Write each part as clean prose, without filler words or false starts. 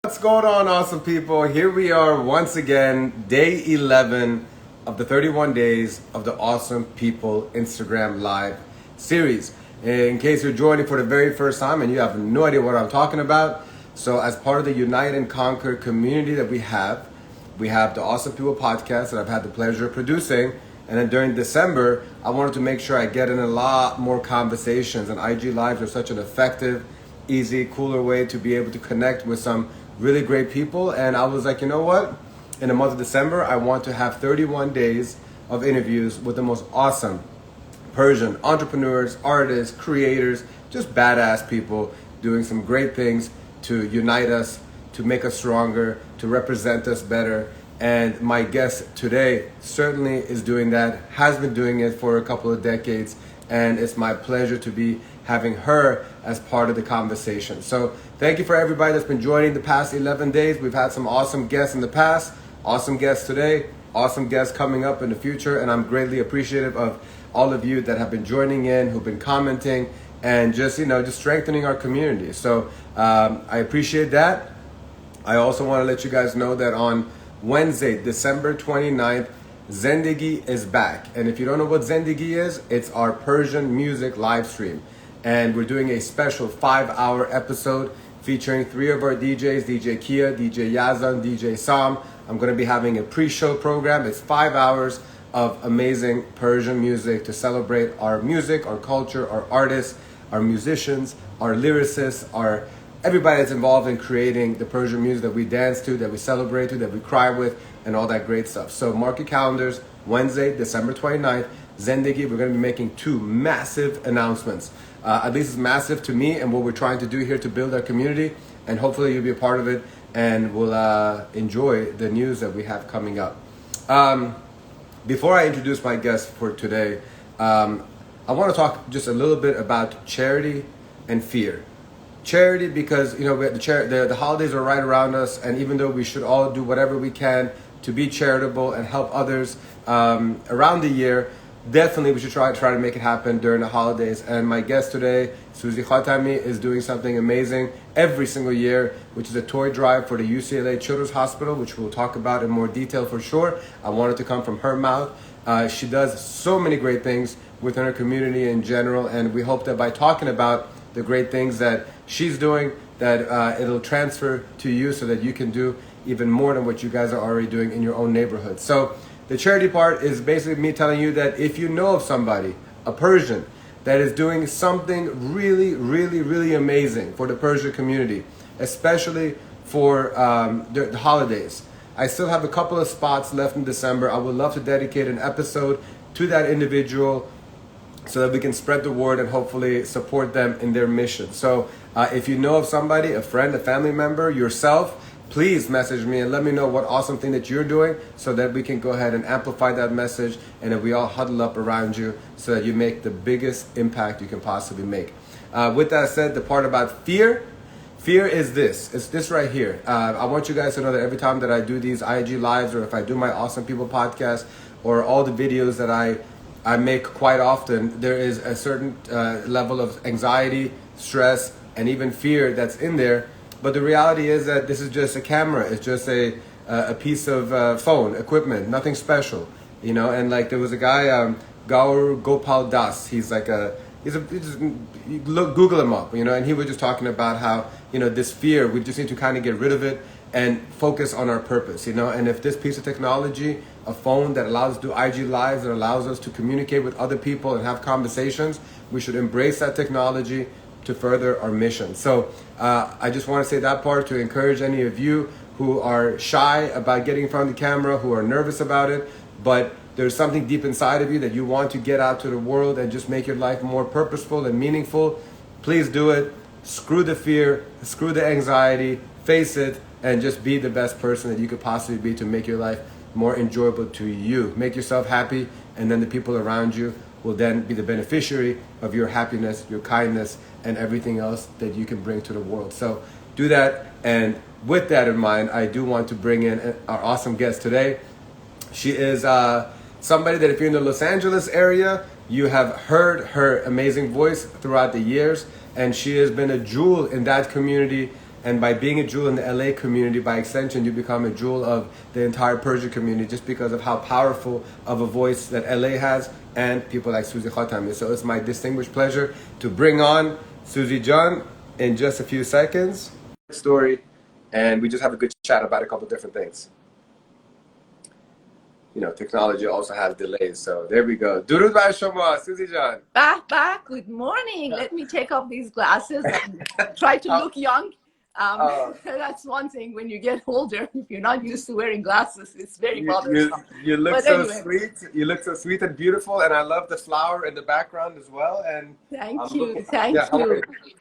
What's going on, awesome people? Here we are once again, day 11 of the 31 days of the Awesome People Instagram Live series. In case you're joining for the very first time and you have no idea what I'm talking about, so as part of the Unite and Conquer community that we have the Awesome People podcast that I've had the pleasure of producing. And then during December, I wanted to make sure I get in a lot more conversations, and IG Lives are such an effective, easy, cooler way to be able to connect with some really great people. And I was like, you know what? In the month of December, I want to have 31 days of interviews with the most awesome Persian entrepreneurs, artists, creators, just badass people doing some great things to unite us, to make us stronger, to represent us better. And my guest today certainly is doing that, has been doing it for a couple of decades, and it's my pleasure to be having her as part of the conversation. So thank you for everybody that's been joining the past 11 days. We've had some awesome guests in the past, awesome guests today, awesome guests coming up in the future, and I'm greatly appreciative of all of you that have been joining in, who've been commenting, and just strengthening our community. So I appreciate that. I also want to let you guys know that on Wednesday, December 29th, Zendegi is back. And if you don't know what Zendegi is, it's our Persian music live stream. And we're doing a special 5-hour episode featuring 3 of our DJs, DJ Kia, DJ Yazan, DJ Sam. I'm going to be having a pre-show program. It's 5 hours of amazing Persian music to celebrate our music, our culture, our artists, our musicians, our lyricists, everybody that's involved in creating the Persian music that we dance to, that we celebrate to, that we cry with, and all that great stuff. So mark your calendars, Wednesday, December 29th, Zendegi. We're going to be making 2 massive announcements. At least it's massive to me and what we're trying to do here to build our community. And hopefully you'll be a part of it and we'll enjoy the news that we have coming up. Before I introduce my guest for today, I want to talk just a little bit about charity and fear. Charity, because the holidays are right around us, and even though we should all do whatever we can to be charitable and help others around the year, definitely we should try to make it happen during the holidays. And my guest today, Suzi Khatami, is doing something amazing every single year, which is a toy drive for the UCLA Children's Hospital, which we'll talk about in more detail for sure. I want it to come from her mouth. She does so many great things within her community in general, and we hope that by talking about the great things that she's doing, that it'll transfer to you so that you can do even more than what you guys are already doing in your own neighborhood. So the charity part is basically me telling you that if you know of somebody, a Persian, that is doing something really, really, really amazing for the Persian community, especially for the holidays. I still have a couple of spots left in December. I would love to dedicate an episode to that individual so that we can spread the word and hopefully support them in their mission. So if you know of somebody, a friend, a family member, yourself, please message me and let me know what awesome thing that you're doing so that we can go ahead and amplify that message and that we all huddle up around you so that you make the biggest impact you can possibly make. With that said, the part about fear is this. It's this right here. I want you guys to know that every time that I do these IG Lives, or if I do my Awesome People podcast, or all the videos that I make quite often, there is a certain level of anxiety, stress, and even fear that's in there. But the reality is that this is just a camera. It's just a piece of phone equipment, nothing special, And like there was a guy, Gaur Gopal Das. Google him up, And he was just talking about how this fear, we just need to kind of get rid of it and focus on our purpose, And if this piece of technology, a phone that allows us to do IG Lives, that allows us to communicate with other people and have conversations, we should embrace that technology to further our mission. So I just want to say that part to encourage any of you who are shy about getting in front of the camera, who are nervous about it, but there's something deep inside of you that you want to get out to the world and just make your life more purposeful and meaningful. Please do it. Screw the fear, screw the anxiety, face it, and just be the best person that you could possibly be to make your life more enjoyable to you. Make yourself happy, and then the people around you will then be the beneficiary of your happiness, your kindness, and everything else that you can bring to the world. So do that. And with that in mind, I do want to bring in our awesome guest today. She is somebody that if you're in the Los Angeles area, you have heard her amazing voice throughout the years. And she has been a jewel in that community And by being a jewel in the LA community, by extension, you become a jewel of the entire Persian community just because of how powerful of a voice that LA has and people like Suzi Khatami. So it's my distinguished pleasure to bring on Suzi John in just a few seconds. Story, and we just have a good chat about a couple different things. You know, technology also has delays, so there we go. Durud bar shoma, Suzi John. Back. Good morning. Let me take off these glasses and try to look young. That's one thing when you get older. If you're not used to wearing glasses, it's very bothersome. You look so sweet. You look so sweet and beautiful, and I love the flower in the background as well. And thank you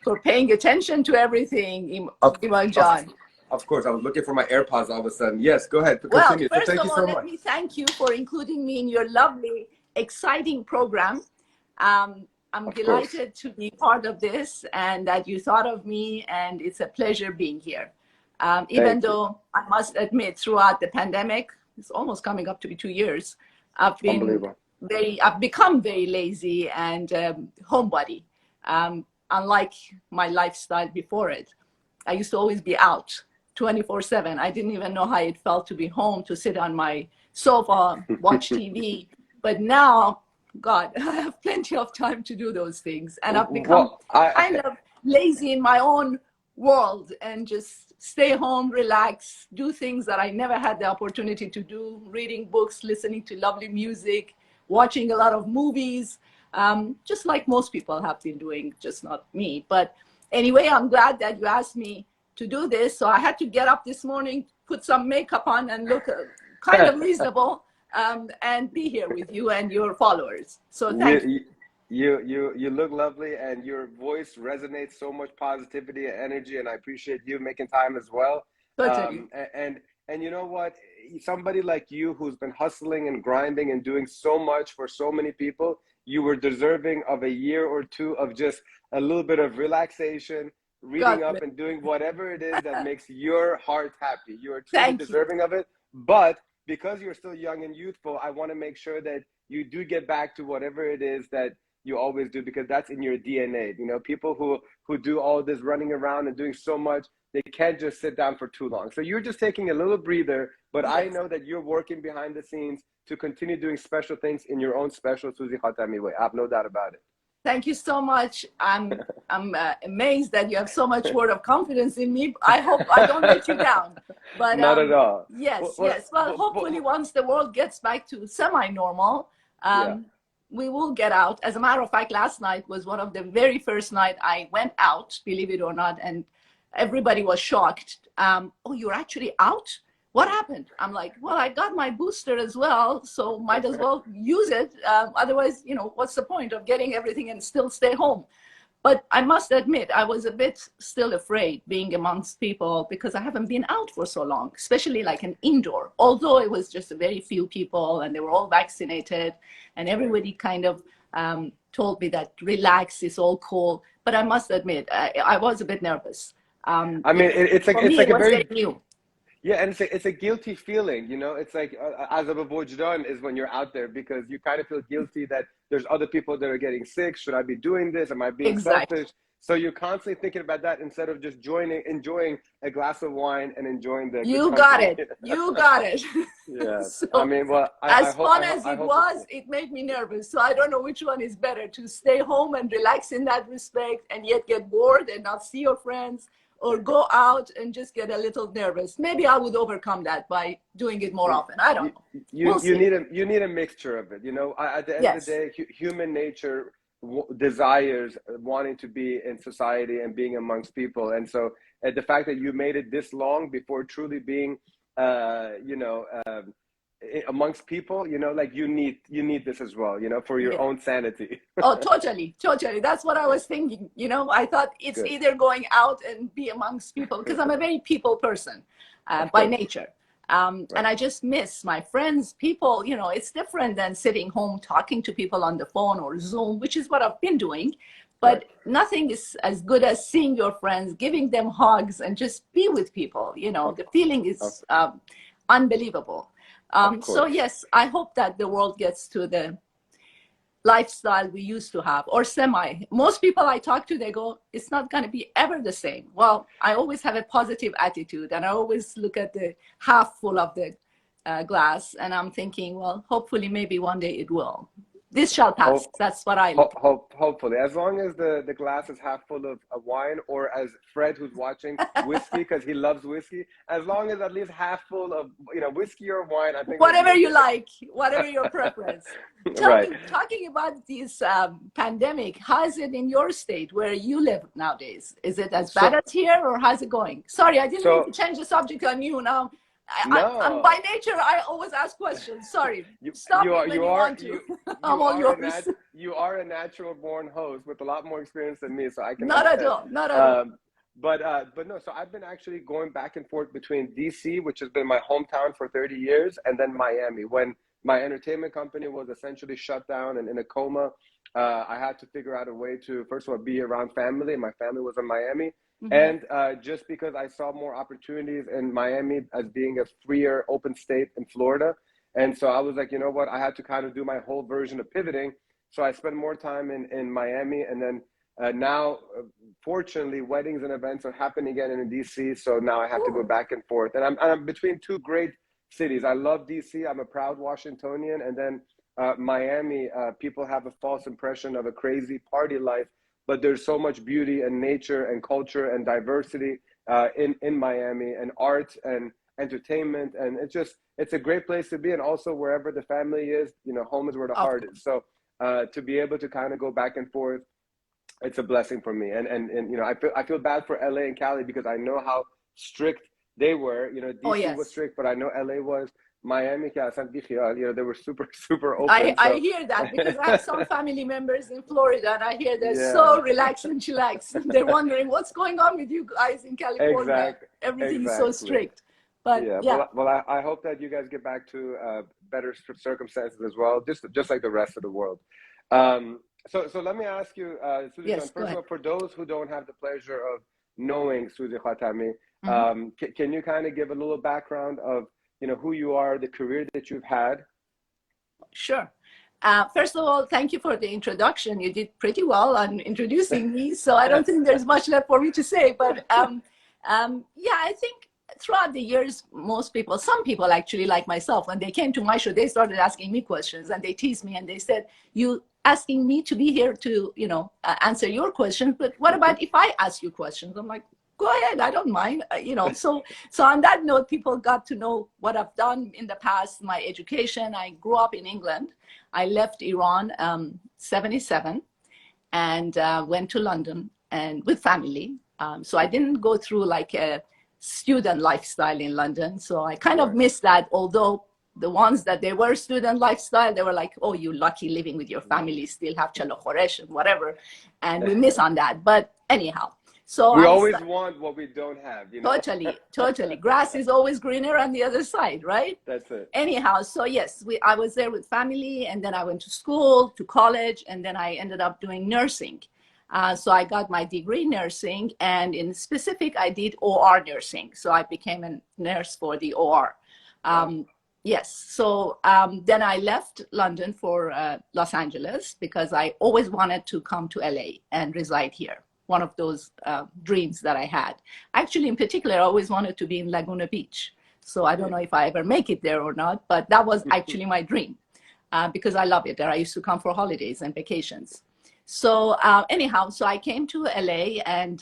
for paying attention to everything, Imam John. Of course, I was looking for my AirPods all of a sudden. Yes, go ahead. Continue. Well, first of all, let me thank you for including me in your lovely, exciting program. I'm delighted to be part of this and that you thought of me, and it's a pleasure being here. Even though I must admit, throughout the pandemic, it's almost coming up to be 2 years, I've become very lazy and homebody. Unlike my lifestyle before it, I used to always be out 24/7. I didn't even know how it felt to be home, to sit on my sofa, watch TV. But now, God, I have plenty of time to do those things. And I've become kind of lazy in my own world and just stay home, relax, do things that I never had the opportunity to do, reading books, listening to lovely music, watching a lot of movies, just like most people have been doing, just not me. But anyway, I'm glad that you asked me to do this. So I had to get up this morning, put some makeup on and look kind of reasonable and be here with you and your followers. So thank you. You look lovely, and your voice resonates so much positivity and energy, and I appreciate you making time as well. Totally. And you know what? Somebody like you who's been hustling and grinding and doing so much for so many people, you were deserving of a year or two of just a little bit of relaxation, reading up and doing whatever it is that makes your heart happy. You are truly deserving of it. But because you're still young and youthful, I want to make sure that you do get back to whatever it is that you always do, because that's in your DNA. You know, people who do all this running around and doing so much, they can't just sit down for too long. So you're just taking a little breather, but I know that you're working behind the scenes to continue doing special things in your own special Suzi Khatami way. I have no doubt about it. Thank you so much. I'm amazed that you have so much word of confidence in me. I hope I don't let you down. But not at all. Yes. Well, hopefully once the world gets back to semi-normal, we will get out. As a matter of fact, last night was one of the very first night I went out, believe it or not, and everybody was shocked. Oh, you're actually out? What happened? I'm like, well, I got my booster as well, so might as well use it. Otherwise, you know, what's the point of getting everything and still stay home? But I must admit, I was a bit still afraid being amongst people because I haven't been out for so long, especially like an indoor. Although it was just a very few people and they were all vaccinated and everybody kind of told me that relax, it's all cool. But I must admit, I was a bit nervous. I mean, it's like a very new. Yeah, and it's a guilty feeling, you know. It's like azab wujdan is when you're out there, because you kind of feel guilty that there's other people that are getting sick. Should I be doing this? Am I being selfish? So you're constantly thinking about that instead of just enjoying a glass of wine and enjoying the. You got it. You got it. Yeah. So, I mean, well, as fun as it was, it made me nervous. So I don't know which one is better, to stay home and relax in that respect and yet get bored and not see your friends, or go out and just get a little nervous. Maybe I would overcome that by doing it more often. I don't know. You need a mixture of it. You know, at the end of the day, human nature desires wanting to be in society and being amongst people. And so the fact that you made it this long before truly being, amongst people, you know, like you need this as well, you know, for your own sanity. Oh, totally. That's what I was thinking. You know, I thought it's either going out and be amongst people, because I'm a very people person by nature. And I just miss my friends, people. You know, it's different than sitting home talking to people on the phone or Zoom, which is what I've been doing. But nothing is as good as seeing your friends, giving them hugs, and just be with people. You know, the feeling is unbelievable. So yes, I hope that the world gets to the lifestyle we used to have, or semi. Most people I talk to, they go, it's not going to be ever the same. Well, I always have a positive attitude, and I always look at the half full of the glass, and I'm thinking, well, hopefully maybe one day it will. This shall pass. That's what I look at. Hopefully, as long as the glass is half full of wine, or as Fred, who's watching, whiskey, because he loves whiskey. As long as at least half full of whiskey or wine, I think whatever you like, whatever your preference. Right. Talking about this pandemic, how is it in your state where you live nowadays? Is it as bad as here, or how's it going? Sorry, I didn't mean to change the subject on you now. I'm by nature, I always ask questions. Sorry. Stop me when you want to. I'm all yours. You are a natural born host with a lot more experience than me, so I can. Not at all. Not at all. But no, so I've been actually going back and forth between DC, which has been my hometown for 30 years, and then Miami. When my entertainment company was essentially shut down and in a coma, I had to figure out a way to, first of all, be around family, and my family was in Miami. Mm-hmm. And just because I saw more opportunities in Miami as being a freer, open state in Florida. And so I was like, you know what, I had to kind of do my whole version of pivoting. So I spent more time in Miami, and then now, fortunately, weddings and events are happening again in DC. So now I have to go back and forth. And I'm between two great cities. I love DC. I'm a proud Washingtonian. And then Miami, people have a false impression of a crazy party life. But there's so much beauty and nature and culture and diversity in Miami, and art and entertainment. And it's a great place to be. And also wherever the family is, home is where the heart is. So to be able to kind of go back and forth, it's a blessing for me. And I feel bad for LA and Cali, because I know how strict they were. DC was strict, but I know LA was. Miami, they were super, super open. I hear that, because I have some family members in Florida, and I hear they're so relaxed and chillax. They're wondering what's going on with you guys in California. Everything is so strict. But well, I hope that you guys get back to better circumstances as well, just like the rest of the world. So let me ask you, Suzi, first of all, for those who don't have the pleasure of knowing Suzi Khatami, can you kind of give a little background of who you are, the career that you've had? Sure. First of all, thank you for the introduction. You did pretty well on introducing me, so I don't think there's much left for me to say. But I think throughout the years, some people actually, like myself, when they came to my show, they started asking me questions, and they teased me, and they said, you asking me to be here to, answer your questions, but what about if I ask you questions? I'm like, go ahead, I don't mind, So on that note, people got to know what I've done in the past, my education. I grew up in England. I left Iran 77 and went to London and with family. So I didn't go through like a student lifestyle in London. So I kind of missed that, although the ones that they were student lifestyle, they were like, oh, you lucky living with your family, still have chalo khoresh and whatever. And we miss on that. But anyhow. So we always want what we don't have. Totally. Grass is always greener on the other side, right? That's it. Anyhow, so yes, I was there with family, and then I went to school, to college, and then I ended up doing nursing. So I got my degree in nursing, and in specific, I did OR nursing. So I became a nurse for the OR. Yes. So then I left London for Los Angeles, because I always wanted to come to LA and reside here. One of those dreams that I had. Actually, in particular, I always wanted to be in Laguna Beach. So I don't know if I ever make it there or not, but that was actually my dream, because I love it there. I used to come for holidays and vacations. So anyhow, so I came to LA and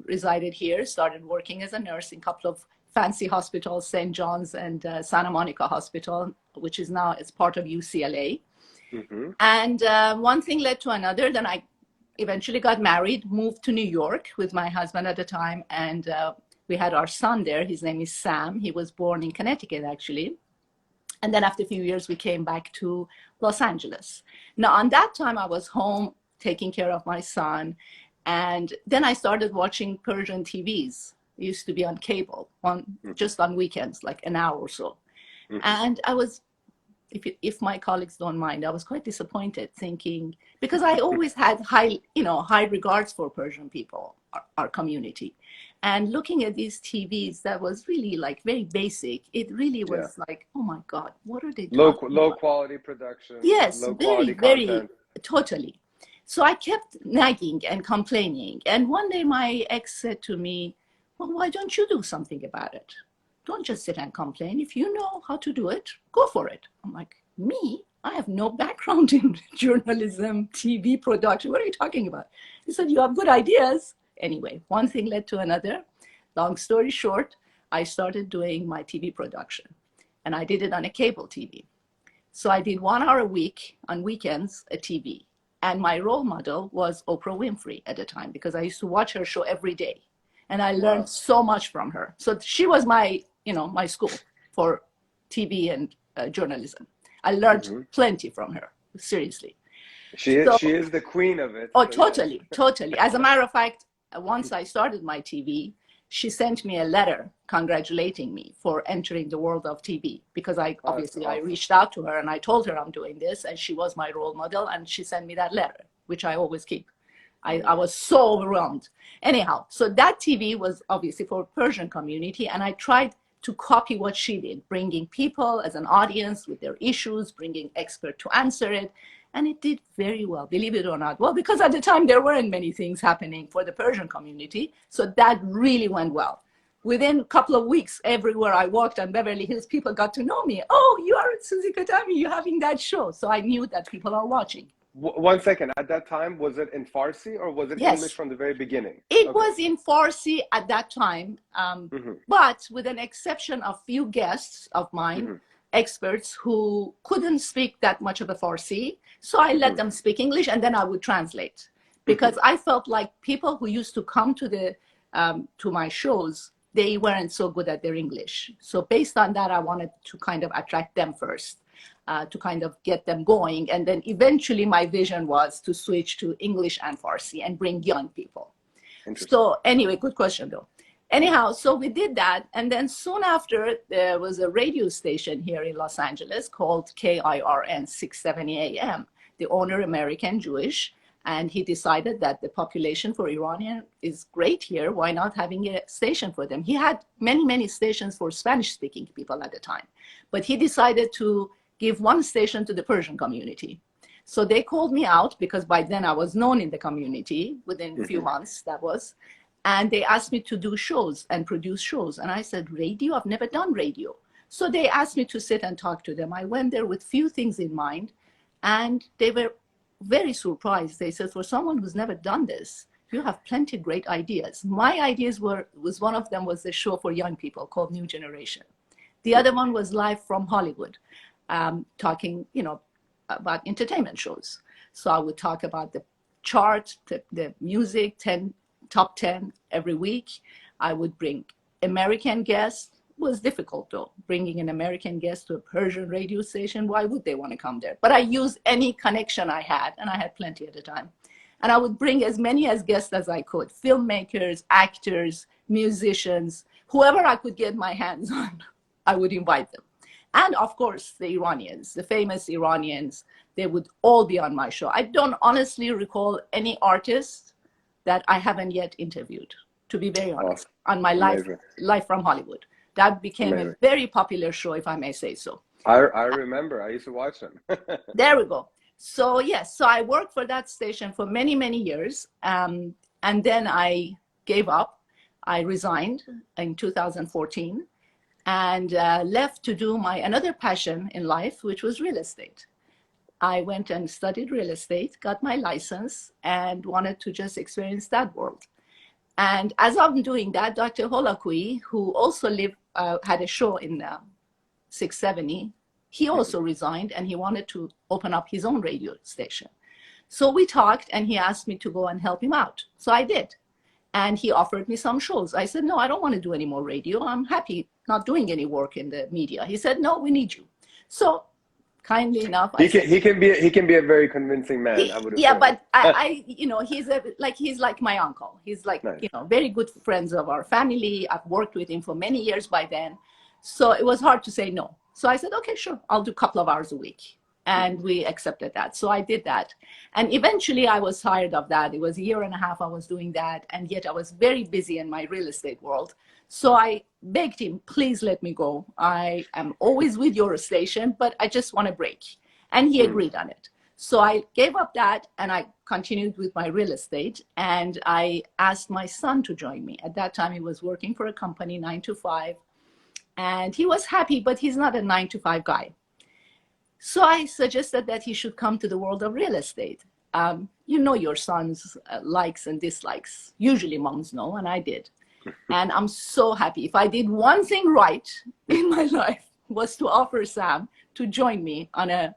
resided here, started working as a nurse in a couple of fancy hospitals, St. John's and Santa Monica Hospital, which is now as part of UCLA. And one thing led to another. Then I eventually got married, moved to New York with my husband at the time, and we had our son there. His name is Sam. He was born in Connecticut, actually. And then after a few years, we came back to Los Angeles. Now, on that time, I was home taking care of my son. And then I started watching Persian TVs. It used to be on cable, just on weekends, like an hour or so. And if my colleagues don't mind, I was quite disappointed, thinking, because I always had high regards for Persian people, our community. And looking at these TVs, that was really like very basic. It really was like, oh my God, what are they talking Low about? quality production. Yes, Low very, quality very, content. totally. So I kept nagging and complaining. And one day my ex said to me, well, why don't you do something about it? Don't just sit and complain. If you know how to do it, go for it. I'm like, me? I have no background in journalism, TV production. What are you talking about? He said, you have good ideas. Anyway, one thing led to another. Long story short, I started doing my TV production. And I did it on a cable TV. So I did 1 hour a week on weekends, a TV. And my role model was Oprah Winfrey at the time, because I used to watch her show every day. And I learned so much from her. So she was my school for TV and journalism. I learned plenty from her, seriously. She is the queen of it. Oh, totally, totally. As a matter of fact, once I started my TV, she sent me a letter congratulating me for entering the world of TV, because I reached out to her and I told her I'm doing this, and she was my role model, and she sent me that letter, which I always keep. I was so overwhelmed. Anyhow, so that TV was obviously for Persian community, and I tried to copy what she did, bringing people as an audience with their issues, bringing expert to answer it. And it did very well, believe it or not. Well, because at the time there weren't many things happening for the Persian community. So that really went well. Within a couple of weeks, everywhere I walked on Beverly Hills, people got to know me. Oh, you are Suzi Khatami, you're having that show. So I knew that people are watching. 1 second. At that time, was it in Farsi or was it English from the very beginning? It was in Farsi at that time, but with an exception of few guests of mine, experts who couldn't speak that much of a Farsi. So I let them speak English, and then I would translate, because I felt like people who used to come to my shows, they weren't so good at their English. So based on that, I wanted to kind of attract them first. To kind of get them going. And then eventually my vision was to switch to English and Farsi and bring young people. So anyway, good question though. Anyhow, so we did that. And then soon after, there was a radio station here in Los Angeles called KIRN 670 AM. The owner, American Jewish, and he decided that the population for Iranian is great here. Why not having a station for them? He had many, many stations for Spanish-speaking people at the time. But he decided to give one station to the Persian community. So they called me out, because by then I was known in the community within a few months, that was. And they asked me to do shows and produce shows. And I said, radio? I've never done radio. So they asked me to sit and talk to them. I went there with few things in mind, and they were very surprised. They said, for someone who's never done this, you have plenty of great ideas. My ideas was one of them was a show for young people called New Generation. The other one was Live from Hollywood. Talking, about entertainment shows. So I would talk about the chart, the music, top 10 every week. I would bring American guests. It was difficult though, bringing an American guest to a Persian radio station. Why would they want to come there? But I used any connection I had, and I had plenty at the time. And I would bring as many as guests as I could, filmmakers, actors, musicians, whoever I could get my hands on, I would invite them. And of course, the Iranians, the famous Iranians, they would all be on my show. I don't honestly recall any artist that I haven't yet interviewed, to be very honest, on my Live from Hollywood. That became a very popular show, if I may say so. I remember. I used to watch them. There we go. So yes, so I worked for that station for many, many years. And then I gave up. I resigned in 2014. And left to do my another passion in life, which was real estate. I went and studied real estate, got my license, and wanted to just experience that world. And as I'm doing that, Dr. Holakui, who also had a show in 670, he also resigned, and he wanted to open up his own radio station. So we talked, and he asked me to go and help him out. So I did. And he offered me some shows. I said, no, I don't want to do any more radio. I'm happy not doing any work in the media. He said, no, we need you. So kindly enough, he can be a very convincing man. But he's like my uncle. He's like, nice. Very good friends of our family. I've worked with him for many years by then. So it was hard to say no. So I said, okay, sure, I'll do a couple of hours a week. And we accepted that. So I did that. And eventually I was tired of that. It was a year and a half I was doing that. And yet I was very busy in my real estate world. So I begged him, please let me go. I am always with your station, but I just want a break. And he agreed on it. So I gave up that and I continued with my real estate. And I asked my son to join me. At that time, he was working for a company 9 to 5. And he was happy, but he's not a 9 to 5 guy. So I suggested that he should come to the world of real estate. You know your son's likes and dislikes. Usually moms know, and I did. And I'm so happy. If I did one thing right in my life was to offer Sam to join me on a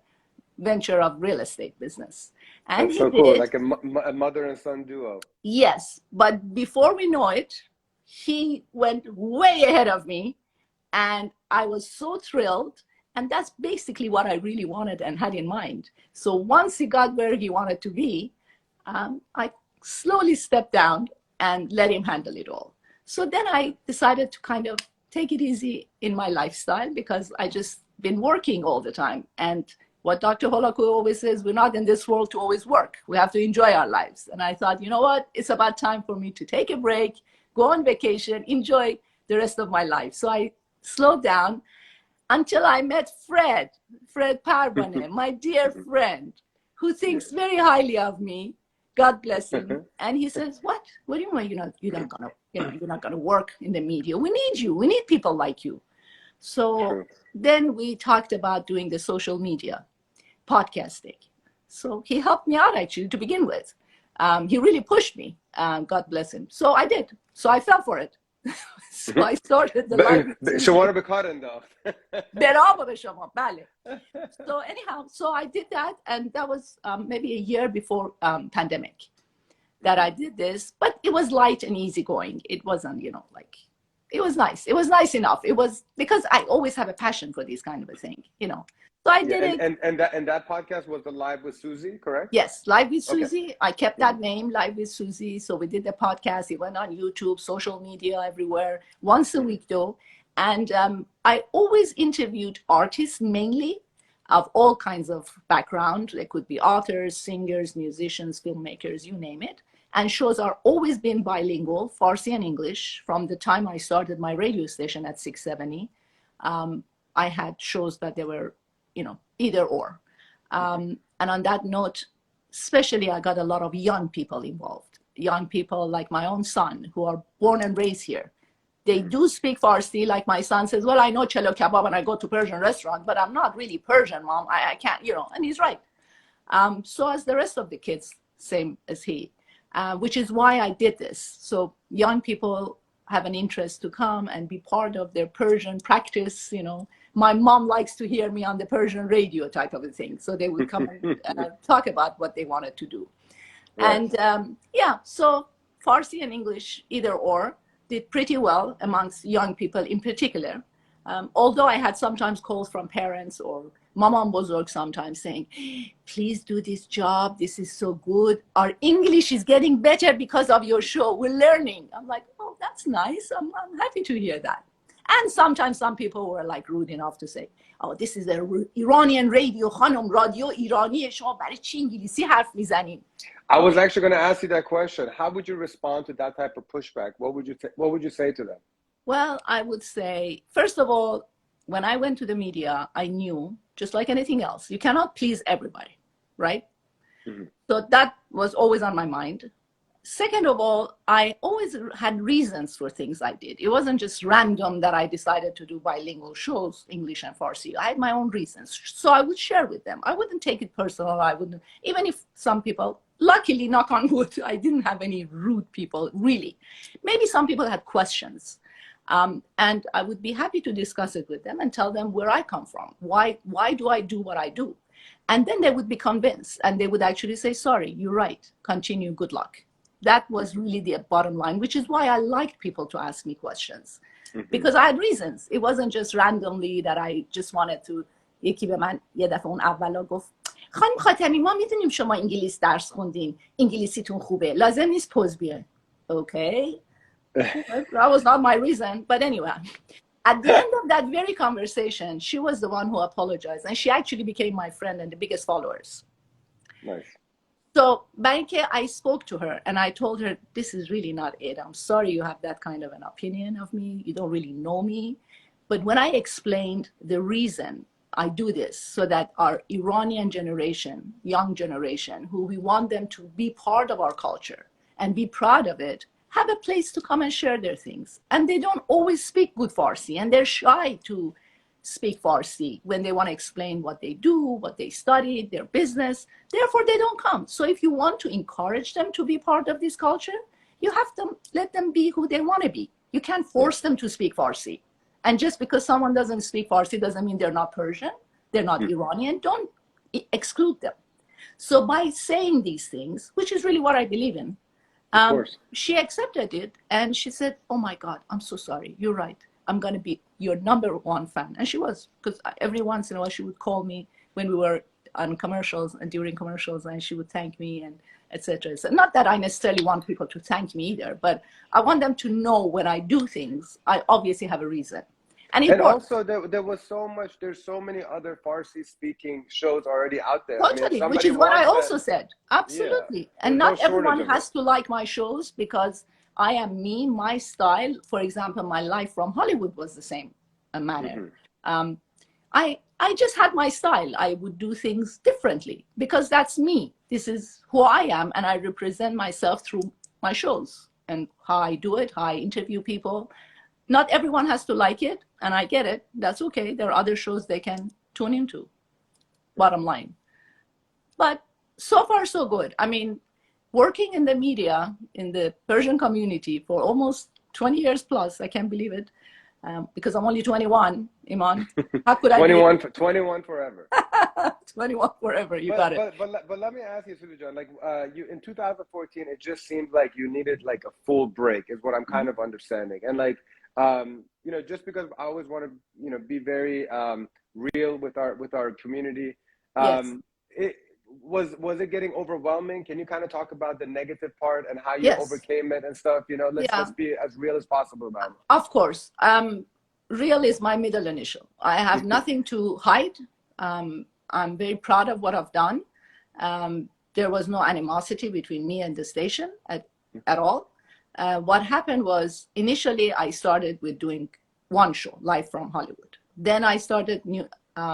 venture of real estate business. And that's so cool, like a mother and son duo. Yes, but before we know it, he went way ahead of me. And I was so thrilled. And that's basically what I really wanted and had in mind. So once he got where he wanted to be, I slowly stepped down and let him handle it all. So then I decided to kind of take it easy in my lifestyle because I just been working all the time. And what Dr. Holoku always says, we're not in this world to always work. We have to enjoy our lives. And I thought, you know what? It's about time for me to take a break, go on vacation, enjoy the rest of my life. So I slowed down until I met Fred Parvane, my dear friend, who thinks very highly of me. God bless him. And he says, what do you mean you're not gonna work in the media? We need you. We need people like you. So then we talked about doing the social media, podcasting. So he helped me out actually to begin with. He really pushed me. God bless him. So I did. So I fell for it. So I started the live. So anyhow, so I did that, and that was maybe a year before pandemic that I did this, but it was light and easygoing. It wasn't, it was nice. It was nice enough. It was because I always have a passion for this kind of a thing, So I did it. And that podcast was the Live with Suzi, correct? Yes, Live with Suzi. I kept that name, Live with Suzi. So we did the podcast. It went on YouTube, social media, everywhere, once a week though. And I always interviewed artists mainly of all kinds of background. They could be authors, singers, musicians, filmmakers, you name it. And shows are always been bilingual, Farsi and English. From the time I started my radio station at 670, I had shows that they were either or. And on that note, especially I got a lot of young people involved. Young people like my own son who are born and raised here. They do speak Farsi, like my son says, well, I know chelo kebab when I go to Persian restaurant, but I'm not really Persian, Mom. I can't, and he's right. So as the rest of the kids, same as he, which is why I did this. So young people have an interest to come and be part of their Persian practice, My mom likes to hear me on the Persian radio type of a thing. So they would come and talk about what they wanted to do. Right. And so Farsi and English, either or, did pretty well amongst young people in particular. Although I had sometimes calls from parents or Mamam Bozorg sometimes saying, please do this job. This is so good. Our English is getting better because of your show. We're learning. I'm like, oh, that's nice. I'm happy to hear that. And sometimes some people were like rude enough to say, oh, this is the Iranian radio, خانم رادیو ایرانی شما برای چی انگلیسی حرف میزنین? I was actually going to ask you that question. How would you respond to that type of pushback? What would you say to them? Well, I would say, first of all, when I went to the media, I knew, just like anything else, you cannot please everybody, right? Mm-hmm. So that was always on my mind. Second of all, I always had reasons for things I did. It wasn't just random that I decided to do bilingual shows, English and Farsi. I had my own reasons. So I would share with them. I wouldn't take it personal. I wouldn't, even if some people, luckily, knock on wood, I didn't have any rude people, really. Maybe some people had questions. And I would be happy to discuss it with them and tell them where I come from. Why do I do what I do? And then they would be convinced and they would actually say, sorry, you're right. Continue. Good luck. That was really the bottom line, which is why I liked people to ask me questions. Mm-hmm. Because I had reasons. It wasn't just randomly that I just wanted to. یکی به من یه دفعه اون اولا گفت خانم خاتمی ما میدونیم شما انگلیس درس خوندین انگلیسیتون خوبه لازم نیست پوز بیاین. Okay. That was not my reason, but anyway. At the end of that very conversation, she was the one who apologized, and she actually became my friend and the biggest followers. Nice. So Banke, I spoke to her and I told her, this is really not it. I'm sorry you have that kind of an opinion of me. You don't really know me. But when I explained the reason I do this, so that our Iranian generation, young generation, who we want them to be part of our culture and be proud of it, have a place to come and share their things. And they don't always speak good Farsi, and they're shy to speak Farsi when they want to explain what they do, what they study, their business. Therefore, they don't come. So if you want to encourage them to be part of this culture, you have to let them be who they want to be. You can't force them to speak Farsi. And just because someone doesn't speak Farsi doesn't mean they're not Persian, they're not Iranian. Don't exclude them. So by saying these things, which is really what I believe in, she accepted it, and she said, oh my God, I'm so sorry. You're right. I'm going to be your #1 fan. And she was, because every once in a while she would call me when we were on commercials and during commercials, and she would thank me and etc. So not that I necessarily want people to thank me either, but I want them to know when I do things, I obviously have a reason. And also there was so much, there's so many other Farsi speaking shows already out there. Totally, which is what I also said. Absolutely. Yeah, and not everyone has to like my shows because I am me, my style. For example, my life from Hollywood was the same manner. I just had my style. I would do things differently because that's me. This is who I am, and I represent myself through my shows and how I do it, how I interview people. Not everyone has to like it, and I get it. That's okay. There are other shows they can tune into, bottom line. But so far, so good. I mean, working in the media, in the Persian community for almost 20 years plus, I can't believe it, because I'm only 21, Iman. How could I 21 forever. 21 forever, you got it. But let me ask you, Suzi Jan, like you in 2014, it just seemed like you needed like a full break, is what I'm kind of understanding. And like, you know, just because I always want to, you know, be very real with our community. Was it getting overwhelming? Can you kind of talk about the negative part and how you overcame it and stuff? You know, let's be as real as possible about it. Of course. Real is my middle initial. I have nothing to hide. I'm very proud of what I've done. There was no animosity between me and the station at all. What happened was, initially I started with doing one show, live from Hollywood. Then I started New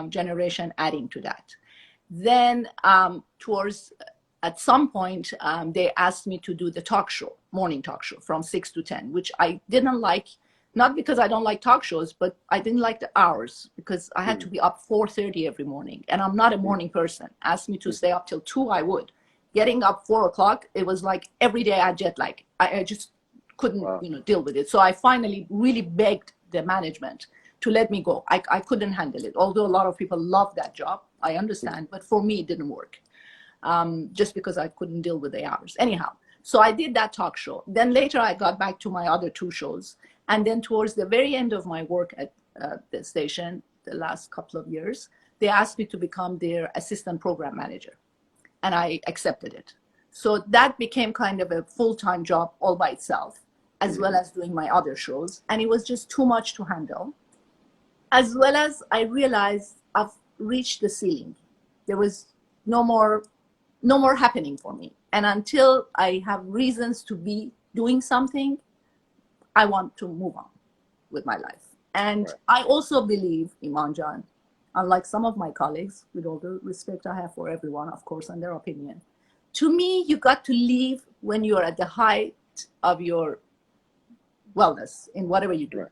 Generation adding to that. Then at some point, they asked me to do the talk show, morning talk show from 6 to 10, which I didn't like, not because I don't like talk shows, but I didn't like the hours because I had to be up 4:30 every morning. And I'm not a morning person. Asked me to stay up till 2, I would. Getting up 4 o'clock, it was like every day I had jet lag. I just couldn't deal with it. So I finally really begged the management to let me go. I couldn't handle it. Although a lot of people love that job, I understand. But for me, it didn't work just because I couldn't deal with the hours. Anyhow, so I did that talk show. Then later I got back to my other 2 shows. And then towards the very end of my work at the station, the last couple of years, they asked me to become their assistant program manager. And I accepted it. So that became kind of a full-time job all by itself, as well as doing my other shows. And it was just too much to handle. As well as I realized I've reached the ceiling. There was no more happening for me. And until I have reasons to be doing something, I want to move on with my life. And I also believe, Iman Jan, unlike some of my colleagues, with all the respect I have for everyone, of course, and their opinion, to me, you got to leave when you're at the height of your wellness in whatever you do.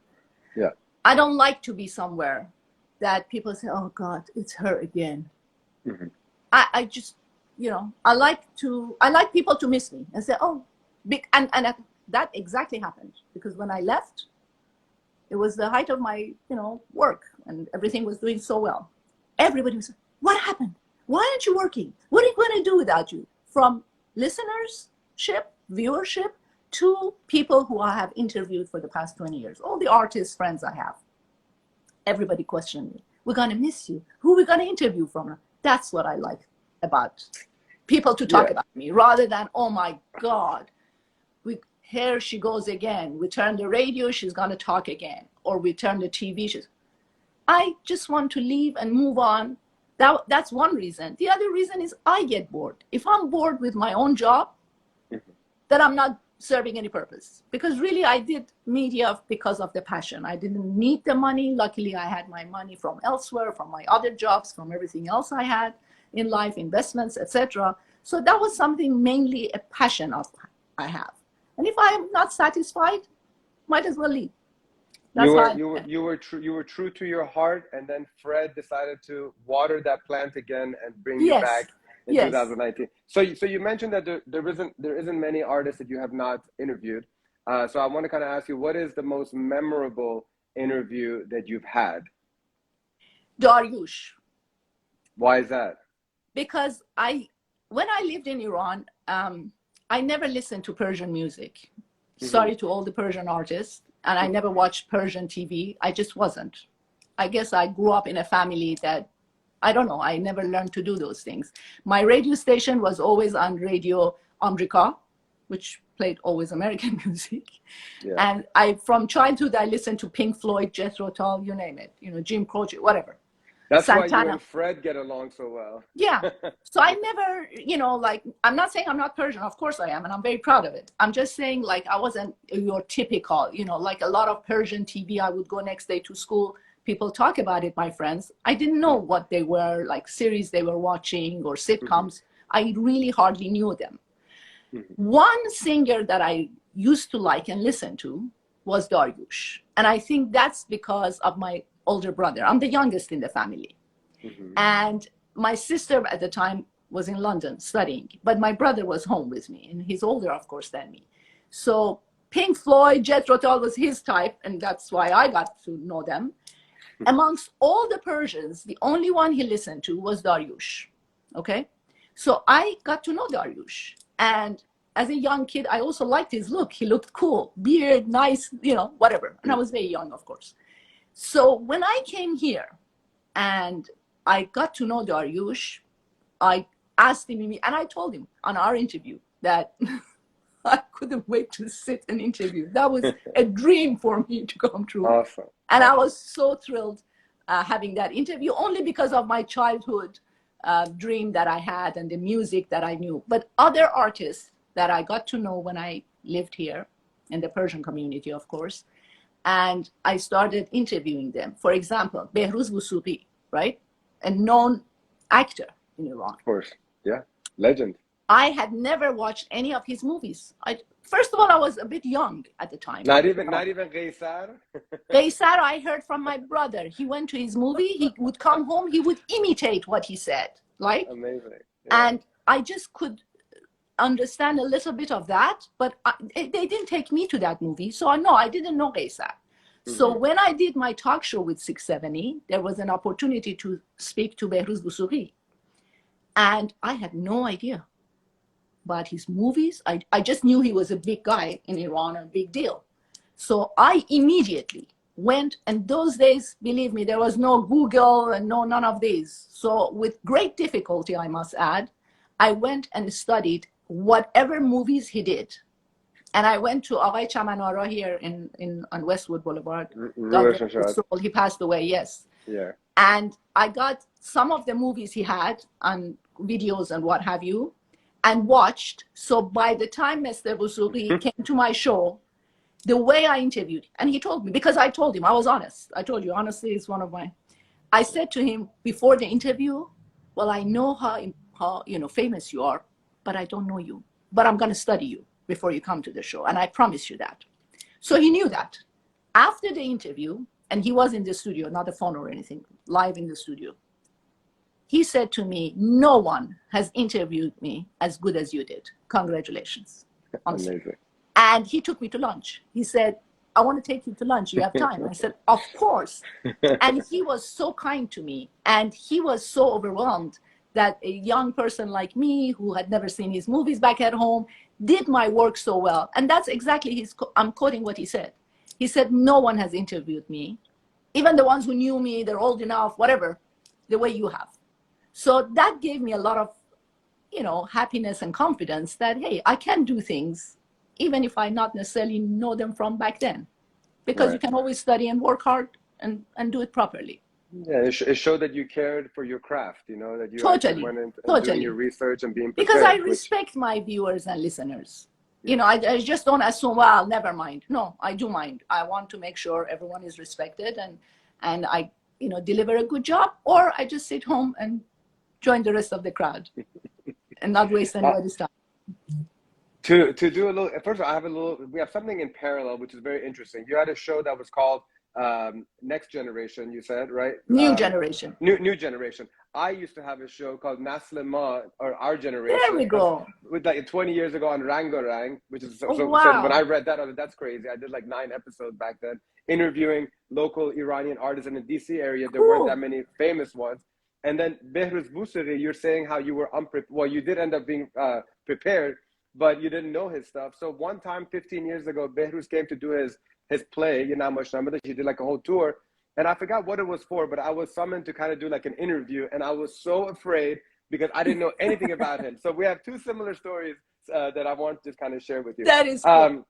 Yeah. I don't like to be somewhere that people say, oh God, it's her again. I just, I like people to miss me and say, oh, and that exactly happened, because when I left, it was the height of my, work, and everything was doing so well. Everybody was, what happened? Why aren't you working? What are you going to do without you? From listenership, viewership, to people who I have interviewed for the past 20 years, all the artist friends I have. Everybody questioned me. We're going to miss you. Who are we going to interview from? That's what I like about people to talk about me, rather than, oh my God, here she goes again. We turn the radio, she's going to talk again. Or we turn the TV. I just want to leave and move on. That's one reason. The other reason is I get bored. If I'm bored with my own job, then I'm not serving any purpose. Because really, I did media because of the passion. I didn't need the money. Luckily, I had my money from elsewhere, from my other jobs, from everything else I had in life, investments, etc. So that was something mainly a passion of I have. And if I am not satisfied, might as well leave. You were true to your heart, and then Fred decided to water that plant again and bring you back in 2019. So you mentioned that there isn't many artists that you have not interviewed. So I want to kind of ask you, what is the most memorable interview that you've had? Dariush. Why is that? Because when I lived in Iran, I never listened to Persian music. Sorry to all the Persian artists. And I never watched Persian TV. I just wasn't. I guess I grew up in a family that, I don't know, I never learned to do those things. My radio station was always on Radio Hamrah, which played always American music. Yeah. And from childhood, I listened to Pink Floyd, Jethro Tull, you name it, Jim Croce, whatever. That's Santana. Why you and Fred get along so well. Yeah. So I never, I'm not saying I'm not Persian. Of course I am. And I'm very proud of it. I'm just saying, I wasn't your typical, like a lot of Persian TV. I would go next day to school. People talk about it, my friends. I didn't know what they were, like series they were watching or sitcoms. I really hardly knew them. One singer that I used to like and listen to was Dariush. And I think that's because of my older brother. I'm the youngest in the family. And my sister at the time was in London studying, but my brother was home with me, and he's older, of course, than me. So Pink Floyd, Jethro Tull was his type, and that's why I got to know them. Amongst all the Persians, the only one he listened to was Dariush. Okay? So I got to know Dariush. And as a young kid, I also liked his look. He looked cool, beard, nice, whatever. And I was very young, of course. So when I came here and I got to know Dariush, I asked him, and I told him on our interview that I couldn't wait to sit and interview. That was a dream for me to come true. Awesome. And I was so thrilled having that interview, only because of my childhood dream that I had and the music that I knew. But other artists that I got to know when I lived here, in the Persian community, of course, and I started interviewing them. For example, Behruz Vusughi, right? A known actor in Iran. Of course, yeah, legend. I had never watched any of his movies. First of all, I was a bit young at the time. Not even Qaisar? Qaisar, I heard from my brother. He went to his movie. He would come home. He would imitate what he said, right? Amazing. Yeah. And I just could understand a little bit of that, but they didn't take me to that movie. So I didn't know Qaisar. So when I did my talk show with 670, there was an opportunity to speak to Behruz Vusughi. And I had no idea about his movies. I just knew he was a big guy in Iran, a big deal. So I immediately went, and those days, believe me, there was no Google and none of these. So with great difficulty, I must add, I went and studied whatever movies he did. And I went to Aghay Chamanara here on Westwood Boulevard. He passed away, yes. Yeah. And I got some of the movies he had on videos and what have you, and watched. So by the time Mr. Vusughi came to my show, the way I interviewed, and he told me, because I told him, I was honest. I told you, honestly, it's one of my, I said to him before the interview, well, I know how famous you are, but I don't know you. But I'm going to study you before you come to the show. And I promise you that. So he knew that. After the interview, and he was in the studio, not a phone or anything, live in the studio, he said to me, no one has interviewed me as good as you did. Congratulations. Honestly. Amazing. And he took me to lunch. He said, I want to take you to lunch. You have time? I said, of course. And he was so kind to me. And he was so overwhelmed that a young person like me, who had never seen his movies back at home, did my work so well. And that's exactly I'm quoting what he said. He said, no one has interviewed me. Even the ones who knew me, they're old enough, whatever, the way you have. So that gave me a lot of, happiness and confidence that, hey, I can do things, even if I not necessarily know them from back then, because you can always study and work hard and do it properly. Yeah, it showed that you cared for your craft, you know, that you Totally, actually went into totally. doing your research and being prepared. Because I respect my viewers and listeners. You know, I just don't assume, well, never mind. No, I do mind. I want to make sure everyone is respected, and I, you know, deliver a good job, or I just sit home and join the rest of the crowd and not waste anybody's time. To do a little, first of all, we have something in parallel, which is very interesting. You had a show that was called Next Generation, you said, right? New Generation. New Generation. I used to have a show called Nasle Ma, or Our Generation. There we go. With like 20 years ago on Rangorang, which is so wow. when I read that, I was, that's crazy. I did like 9 episodes back then, interviewing local Iranian artists in the DC area. There weren't that many famous ones. And then Behruz Busiri, you're saying how you were unprepared. Well, you did end up being prepared, but you didn't know his stuff. So one time, 15 years ago, Behruz came to do his play, he did like a whole tour. And I forgot what it was for, but I was summoned to kind of do like an interview. And I was so afraid because I didn't know anything about him. So we have 2 similar stories that I want to kind of share with you. That is cool.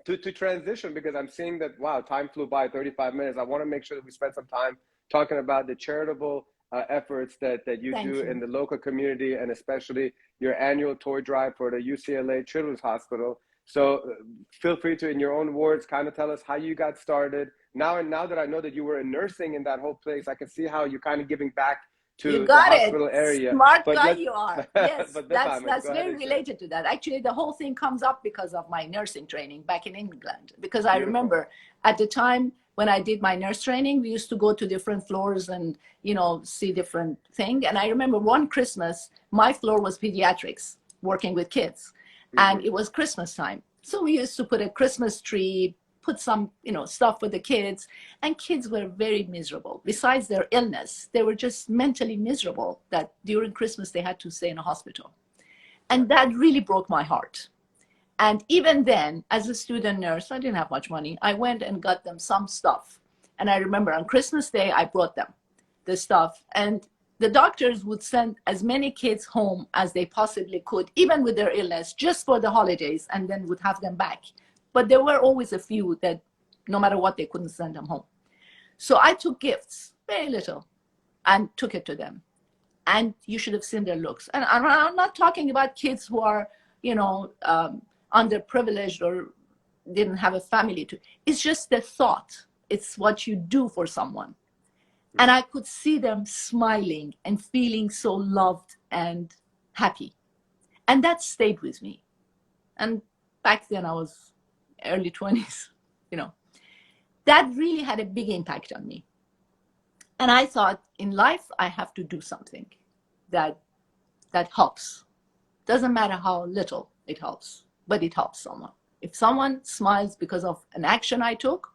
To transition, because I'm seeing that, wow, time flew by, 35 minutes. I want to make sure that we spend some time talking about the charitable efforts that you do in the local community, and especially your annual toy drive for the UCLA Children's Hospital. So feel free to, in your own words, kind of tell us how you got started. Now that I know that you were in nursing in that whole place, I can see how you're kind of giving back to the hospital area. Smart guy you are. Yes, but that's very related to that. Actually, the whole thing comes up because of my nursing training back in England. Because I remember at the time when I did my nurse training, we used to go to different floors and, you know, see different things. And I remember one Christmas, my floor was pediatrics, working with kids. And it was Christmas time. So we used to put a Christmas tree, put some, you know, stuff for the kids, and kids were very miserable. Besides their illness, they were just mentally miserable that during Christmas they had to stay in a hospital. And that really broke my heart. And even then, as a student nurse, I didn't have much money. I went and got them some stuff. And I remember on Christmas Day, I brought them the stuff. And the doctors would send as many kids home as they possibly could, even with their illness, just for the holidays, and then would have them back. But there were always a few that no matter what, they couldn't send them home. So I took gifts, very little, and took it to them. And you should have seen their looks. And I'm not talking about kids who are, you know, underprivileged or didn't have a family to. It's just the thought. It's what you do for someone. And I could see them smiling and feeling so loved and happy. And that stayed with me. And back then I was early 20s, you know. That really had a big impact on me. And I thought, in life, I have to do something that helps. Doesn't matter how little it helps, but it helps someone. If someone smiles because of an action I took,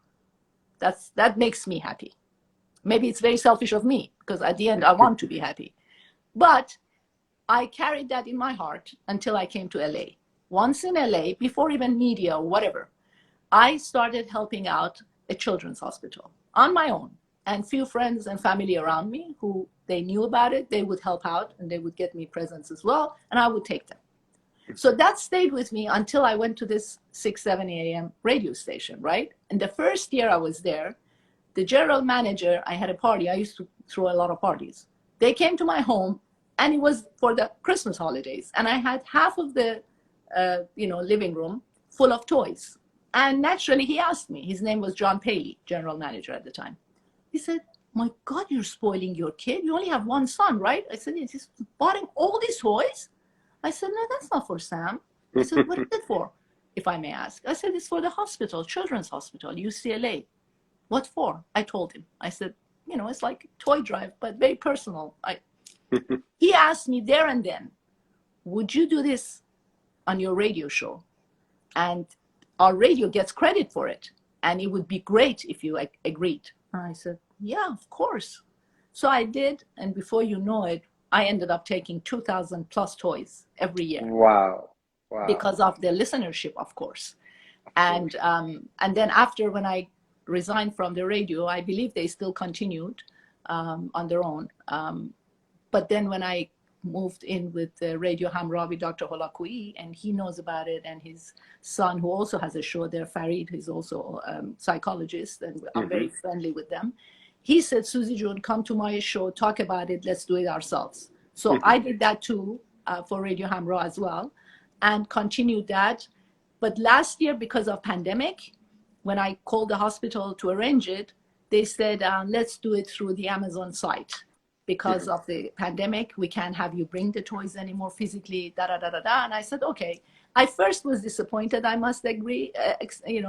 that makes me happy. Maybe it's very selfish of me, because at the end, I want to be happy. But I carried that in my heart until I came to LA. Once in LA, before even media or whatever, I started helping out a children's hospital on my own. And few friends and family around me who they knew about it, they would help out and they would get me presents as well, and I would take them. So that stayed with me until I went to this 6-7 a.m. radio station, right? And the first year I was there, the general manager, I had a party. I used to throw a lot of parties. They came to my home, and it was for the Christmas holidays. And I had half of the, living room full of toys. And naturally, he asked me. His name was John Paley, general manager at the time. He said, "My God, you're spoiling your kid. You only have one son, right?" I said, "Yes." He bought him all these toys. I said, "No, that's not for Sam." He said, "What is it for, if I may ask?" I said, "It's for the hospital, Children's Hospital, UCLA." "What for?" I told him. I said, it's like a toy drive, but very personal. He asked me there and then, "Would you do this on your radio show? And our radio gets credit for it. And it would be great if you agreed." And I said, "Yeah, of course." So I did. And before you know it, I ended up taking 2,000 plus toys every year. Wow. Because of the listenership, of course. And then after, when I resigned from the radio, I believe they still continued on their own. But then when I moved in with Radio Hamrah with Dr. Holakouee, and he knows about it. And his son, who also has a show there, Farid, who's also a psychologist, and I'm very friendly with them. He said, Suzi June, come to my show, talk about it, let's do it ourselves. So I did that too for Radio Hamrah as well, and continued that. But last year, because of pandemic, when I called the hospital to arrange it, they said, let's do it through the Amazon site. Because of the pandemic, we can't have you bring the toys anymore physically, And I said, okay. I first was disappointed, I must agree,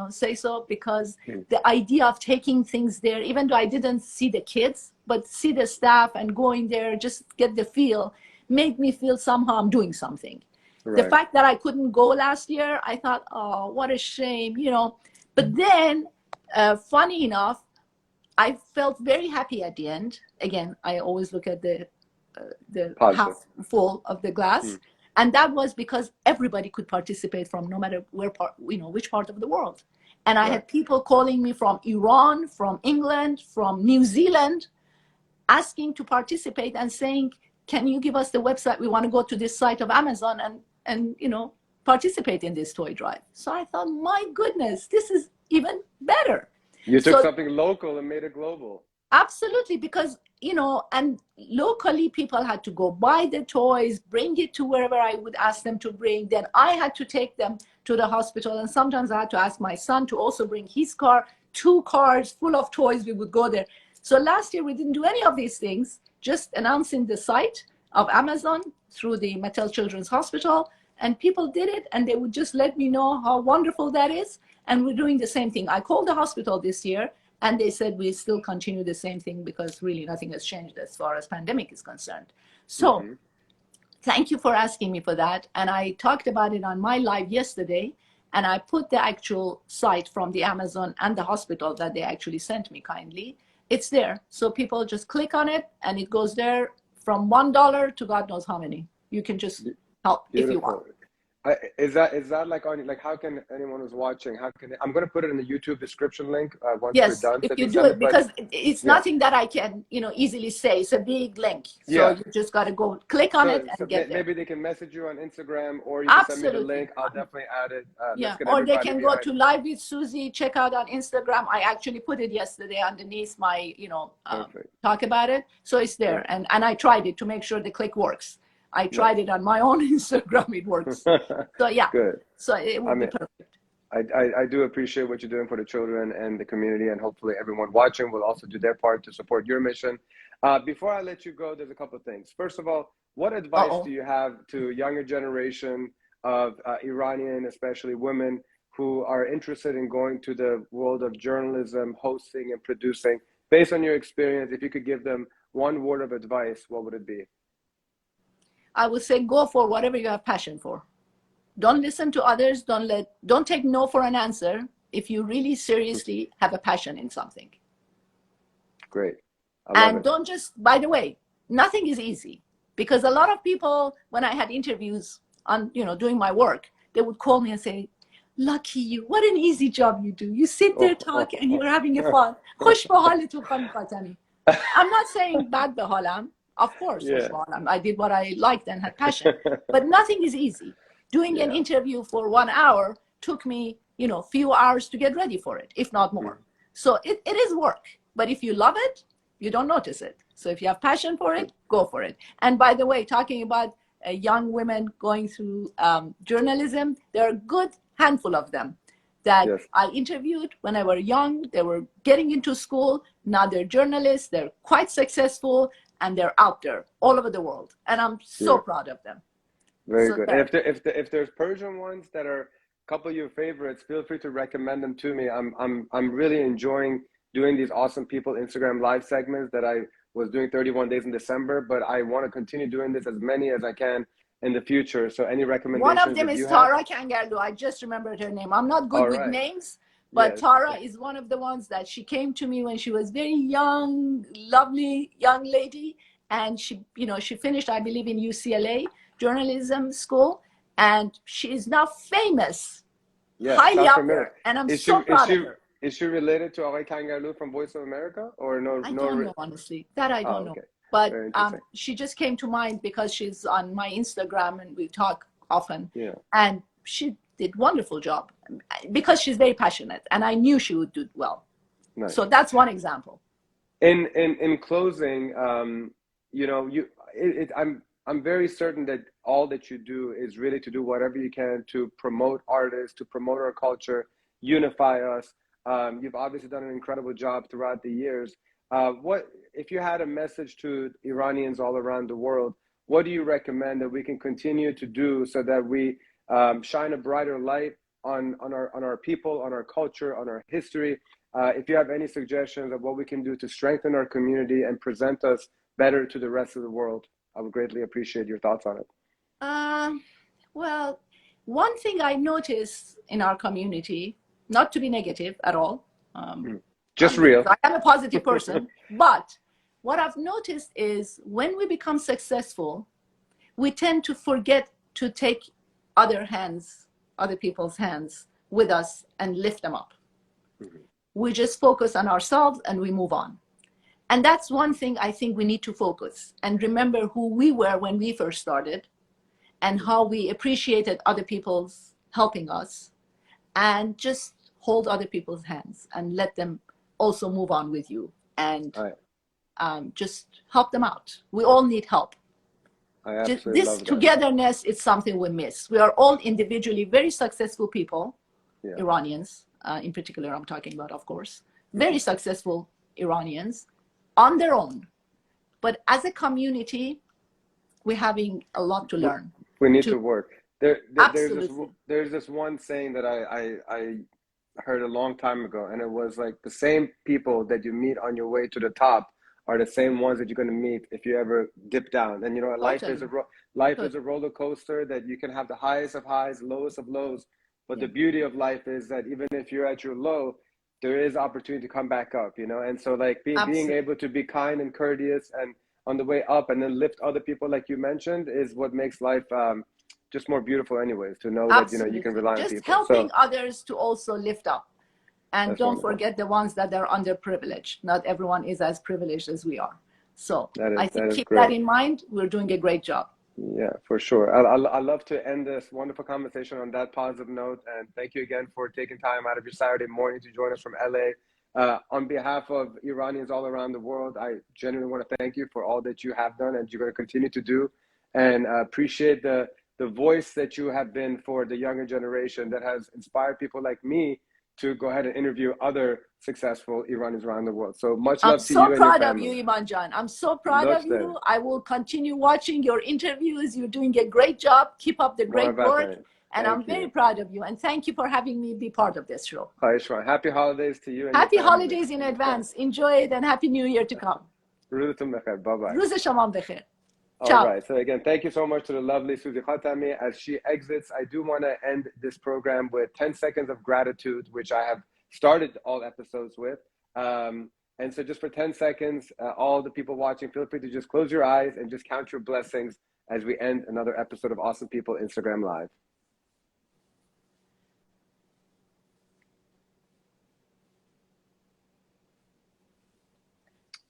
say so, because the idea of taking things there, even though I didn't see the kids, but see the staff and going there, just get the feel, made me feel somehow I'm doing something. Right. The fact that I couldn't go last year, I thought, oh, what a shame, But then, funny enough, I felt very happy at the end. Again, I always look at the half full of the glass. And that was because everybody could participate from no matter which part of the world. And I had people calling me from Iran, from England, from New Zealand, asking to participate and saying, can you give us the website? We want to go to this site of Amazon and participate in this toy drive. So I thought, my goodness, this is even better. You took something local and made it global. Absolutely, because, and locally people had to go buy the toys, bring it to wherever I would ask them to bring. Then I had to take them to the hospital. And sometimes I had to ask my son to also bring his car, 2 cars full of toys. We would go there. So last year we didn't do any of these things, just announcing the site of Amazon through the Mattel Children's Hospital. And people did it, and they would just let me know how wonderful that is. And we're doing the same thing. I called the hospital this year, and they said we still continue the same thing because really nothing has changed as far as pandemic is concerned. So thank you for asking me for that. And I talked about it on my live yesterday, and I put the actual site from the Amazon and the hospital that they actually sent me kindly. It's there. So people just click on it, and it goes there from $1 to God knows how many. You can just help if you want. Is that like on, like, how can anyone who's watching, I'm going to put it in the YouTube description link once we're done. If you do it, because it's nothing that I can easily say. It's a big link, so you just got to go click on it and get there. Maybe they can message you on Instagram, or you can send me the link. I'll definitely add it. Or they can go to Live with Suzi, check out on Instagram. I actually put it yesterday underneath my talk about it, so it's there. And I tried it to make sure the click works. I tried it on my own Instagram. It works. So good. So it would be perfect. I do appreciate what you're doing for the children and the community, and hopefully everyone watching will also do their part to support your mission. Before I let you go, there's a couple of things. First of all, what advice do you have to younger generation of Iranian, especially women, who are interested in going to the world of journalism, hosting and producing? Based on your experience, if you could give them one word of advice, what would it be? I would say go for whatever you have passion for. Don't listen to others. Don't take no for an answer if you really seriously have a passion in something. Great. And don't just, by the way, nothing is easy, because a lot of people, when I had interviews on, doing my work, they would call me and say, lucky you, what an easy job you do. You sit there, talk, and you're having a fun. خوش به حالتون خانم خاتمی. I'm not saying bad به حالم. Of course, I did what I liked and had passion, but nothing is easy. Doing an interview for 1 hour took me, few hours to get ready for it, if not more. So it is work, but if you love it, you don't notice it. So if you have passion for it, go for it. And by the way, talking about young women going through journalism, there are a good handful of them that I interviewed when I were young. They were getting into school. Now they're journalists. They're quite successful. And they're out there all over the world, and I'm so proud of them. Very good. And if there's Persian ones that are a couple of your favorites, feel free to recommend them to me. I'm really enjoying doing these awesome people Instagram live segments that I was doing 31 days in December, but I want to continue doing this as many as I can in the future. So any recommendations? One of them is Tara Kangarlu. I just remembered her name. I'm not good with names. But Tara is one of the ones that she came to me when she was very young, lovely young lady. And she, she finished, I believe, in UCLA journalism school. And she is now famous, highly up there. And I'm so proud of her. Is she related to Suzi Khatami from Voice of America? Or no? I don't know, honestly. That I don't know. But she just came to mind because she's on my Instagram and we talk often. Yeah. And she did wonderful job because she's very passionate, and I knew she would do well. Nice. So that's one example. In closing, you know, I'm very certain that all that you do is really to do whatever you can to promote artists, to promote our culture, unify us. You've obviously done an incredible job throughout the years. What if you had a message to Iranians all around the world? What do you recommend that we can continue to do so that we shine a brighter light on our people, on our culture, on our history? If you have any suggestions of what we can do to strengthen our community and present us better to the rest of the world, I would greatly appreciate your thoughts on it. Well, one thing I noticed in our community, not to be negative at all. Just real. I am a positive person, but what I've noticed is when we become successful, we tend to forget to take other people's hands with us and lift them up. We just focus on ourselves and we move on. And that's one thing I think we need to focus and remember who we were when we first started and how we appreciated other people's helping us, and just hold other people's hands and let them also move on with you, and just help them out. We all need help. This togetherness is something we miss. We are all individually very successful people, Iranians in particular I'm talking about, of course, very successful Iranians on their own. But as a community, we're having a lot to learn. We need to work. There's this one saying that I heard a long time ago, and it was like, the same people that you meet on your way to the top are the same ones that you're going to meet if you ever dip down. And you know, life is a roller coaster, that you can have the highest of highs, lowest of lows. But the beauty of life is that even if you're at your low, there is opportunity to come back up, you know? And so like being able to be kind and courteous and on the way up and then lift other people, like you mentioned, is what makes life just more beautiful anyways, to know that, you know, you can rely on people. Just helping others to also lift up. And don't forget the ones that are underprivileged. Not everyone is as privileged as we are. So I think keep that in mind. We're doing a great job. Yeah, for sure. I love to end this wonderful conversation on that positive note. And thank you again for taking time out of your Saturday morning to join us from LA. On behalf of Iranians all around the world, I genuinely want to thank you for all that you have done and you're going to continue to do. And appreciate the voice that you have been for the younger generation that has inspired people like me to go ahead and interview other successful Iranians around the world. So much love to you and your family. I'm so proud of you, Imanjan. I'm so proud of you. I will continue watching your interviews. You're doing a great job. Keep up the great work. And I'm very proud of you. And thank you for having me be part of this show. Happy holidays to you. And happy holidays in advance. Enjoy it, and happy New Year to come. Bye-bye. روز شما بخیر. All right. So again, thank you so much to the lovely Suzi Khatami. As she exits, I do want to end this program with 10 seconds of gratitude, which I have started all episodes with. And so just for 10 seconds, all the people watching, feel free to just close your eyes and just count your blessings as we end another episode of Awesome People Instagram Live.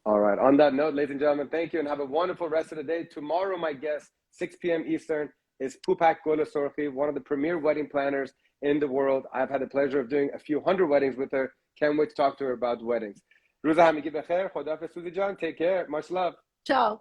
All right. On that note, ladies and gentlemen, thank you and have a wonderful rest of the day. Tomorrow, my guest, 6 p.m. Eastern, is Pupak Golasorki, one of the premier wedding planners in the world. I've had the pleasure of doing a few hundred weddings with her. Can't wait to talk to her about weddings. Ruza Hamigi Becher, Khodafez Suzi Jan. Take care. Much love. Ciao.